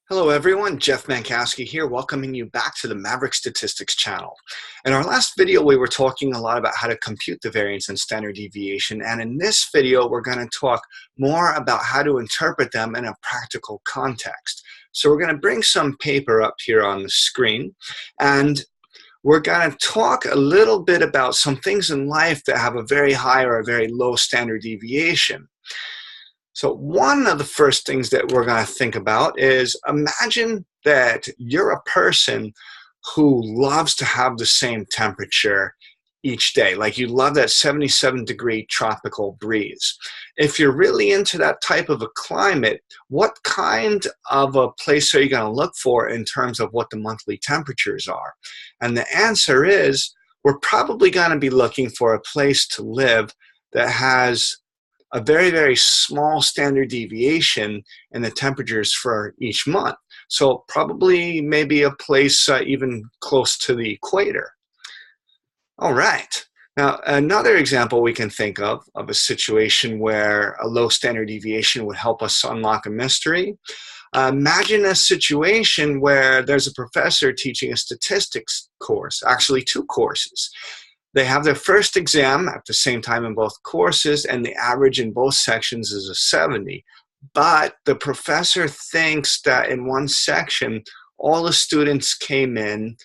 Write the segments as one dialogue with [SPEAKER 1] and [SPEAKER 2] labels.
[SPEAKER 1] Hello everyone, Jeff Mankowski here, welcoming you back to the Maverick Statistics channel. In our last video, we were talking a lot about how to compute the variance and standard deviation, and in this video, we're going to talk more about how to interpret them in a practical context. So we're going to bring some paper up here on the screen, and we're going to talk a little bit about some things in life that have a very high or a very low standard deviation. So one of the first things that we're going to think about is imagine that you're a person who loves to have the same temperature each day. Like you love that 77-degree tropical breeze. If you're really into that type of a climate, what kind of a place are you going to look for in terms of what the monthly temperatures are? And the answer is we're probably going to be looking for a place to live that has a very, very small standard deviation in the temperatures for each month. So probably maybe a place even close to the equator. All right. Now, another example we can think of a situation where a low standard deviation would help us unlock a mystery. Imagine a situation where there's a professor teaching a statistics course, actually two courses. They have their first exam at the same time in both courses, and the average in both sections is a 70. But the professor thinks that in one section, all the students came in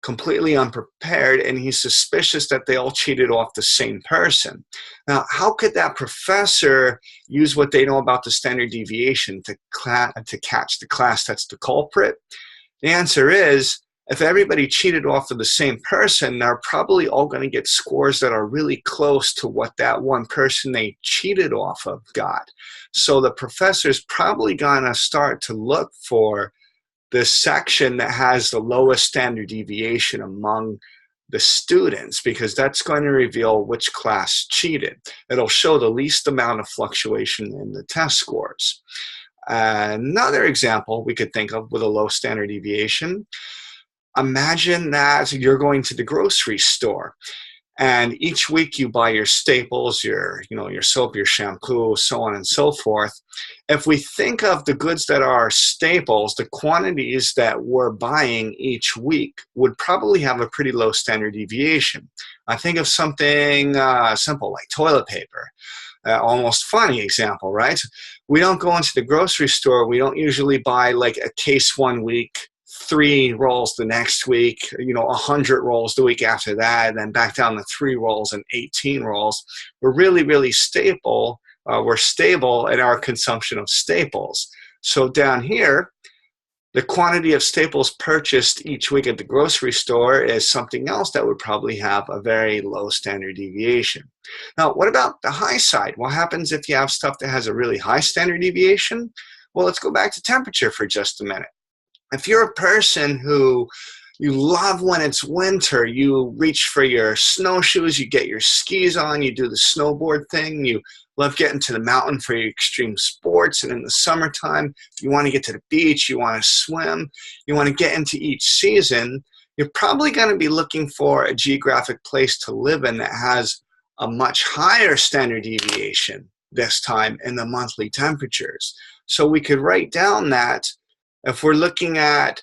[SPEAKER 1] completely unprepared, and he's suspicious that they all cheated off the same person. Now, how could that professor use what they know about the standard deviation to catch the class that's the culprit? The answer is, if everybody cheated off of the same person, they're probably all going to get scores that are really close to what that one person they cheated off of got. So the professor's probably going to start to look for the section that has the lowest standard deviation among the students, because that's going to reveal which class cheated. It'll show the least amount of fluctuation in the test scores. Another example we could think of with a low standard deviation. Imagine that you're going to the grocery store, and each week you buy your staples, your soap, your shampoo, so on and so forth. If we think of the goods that are staples, the quantities that we're buying each week would probably have a pretty low standard deviation. I think of something simple like toilet paper. Almost funny example, right? We don't go into the grocery store. We don't usually buy like a case one week, 3 rolls the next week, 100 rolls the week after that, and then back down to 3 rolls and 18 rolls. We're really, really stable. We're stable in our consumption of staples. So down here, the quantity of staples purchased each week at the grocery store is something else that would probably have a very low standard deviation. Now, what about the high side? What happens if you have stuff that has a really high standard deviation? Well, let's go back to temperature for just a minute. If you're a person who you love when it's winter, you reach for your snowshoes, you get your skis on, you do the snowboard thing, you love getting to the mountain for your extreme sports, and in the summertime, you want to get to the beach, you want to swim, you want to get into each season, you're probably going to be looking for a geographic place to live in that has a much higher standard deviation this time in the monthly temperatures. So we could write down that if we're looking at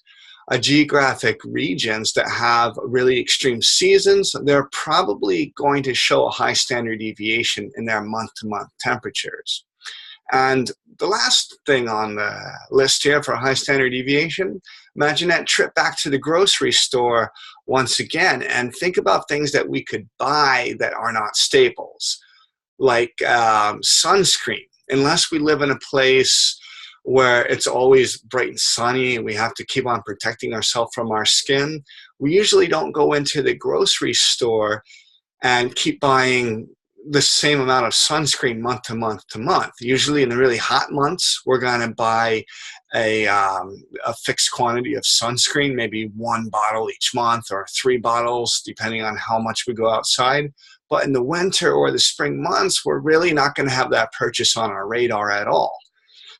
[SPEAKER 1] geographic regions that have really extreme seasons, they're probably going to show a high standard deviation in their month-to-month temperatures. And the last thing on the list here for high standard deviation, imagine that trip back to the grocery store once again, and think about things that we could buy that are not staples, like sunscreen. Unless we live in a place where it's always bright and sunny and we have to keep on protecting ourselves from our skin, we usually don't go into the grocery store and keep buying the same amount of sunscreen month to month to month. Usually in the really hot months, we're going to buy a fixed quantity of sunscreen, maybe 1 bottle each month or 3 bottles, depending on how much we go outside. But in the winter or the spring months, we're really not going to have that purchase on our radar at all.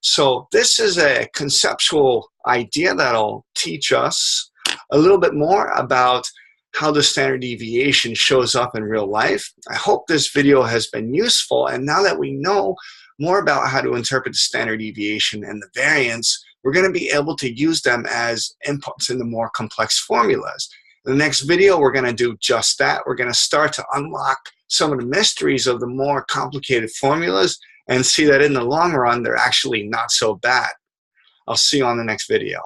[SPEAKER 1] So this is a conceptual idea that'll teach us a little bit more about how the standard deviation shows up in real life. I hope this video has been useful, and now that we know more about how to interpret the standard deviation and the variance, we're going to be able to use them as inputs into more complex formulas. In the next video, we're going to do just that. We're going to start to unlock some of the mysteries of the more complicated formulas and see that in the long run, they're actually not so bad. I'll see you on the next video.